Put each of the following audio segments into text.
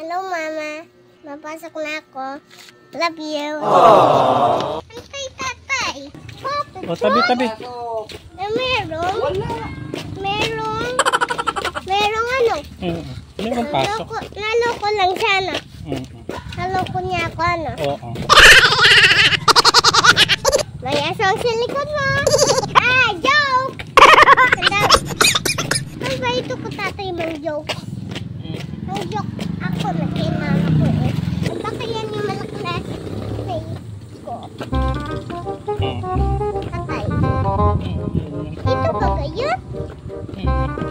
Hello, Mama. Mapasok na ako. Love you. Ang kay tatay. O, tabi. Meron? Merong ano? Merong pasok. Naloko lang siya, no? Naloko niya ako, ano? Oo. May asong sa likod mo. Joke! Ang ba ito ko tatay mong joke? Ang joke ako na kinala ko eh. Baka yan yung malaki na face ko. Tatay. Ito ba kayo?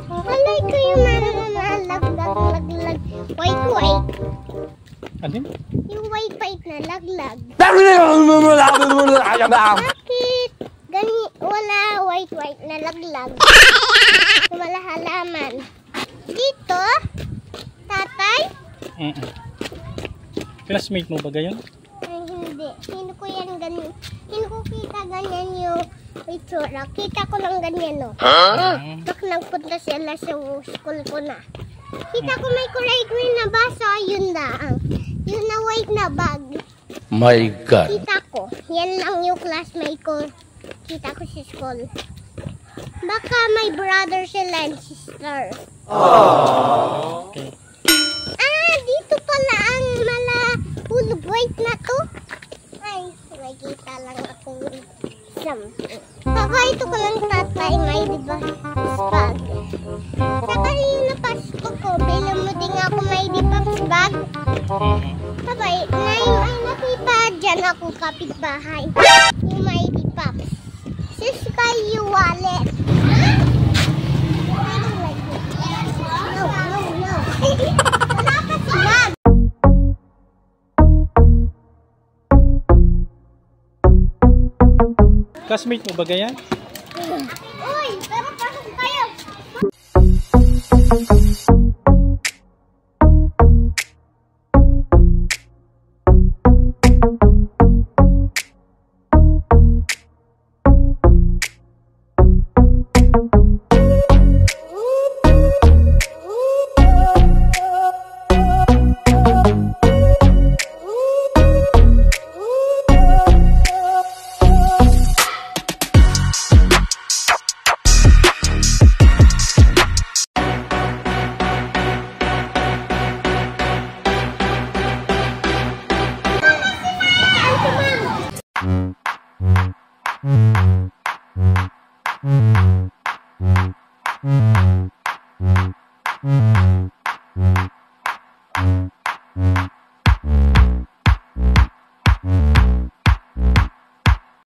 Malay ko yung laglag. White. Ano? Yung white na laglag. Bakit? Wala white na laglag. Wala halaman. Dito? Tatay? Classmate mo ba gayon? Ay, hindi. Hindi ko yan ganyan. Hindi ko kita ganyan yung itsura. Kita ko lang ganyan, no? Bak nagpunta sila sa school ko na. Kita ko may kulay green na baso. Yun lang. Yun na white na bag. My God. Kita ko. Yan lang yung classmate ko. Kita ko sa school. Baka may brother sila and sister. Okay. Dito pala ang full white na to. Ay, nakita lang ako something. Saka ito ko lang tatay, may diba bag. Saka yung napasko ko, bilang mo din ako may diba bag. Sabay, may nakita dyan ako kapitbahay. Yung may diba. Sis kayo wallet. No. Wala pa si bag. Classmate mo ba gayan? Uy, pero pasok kayo.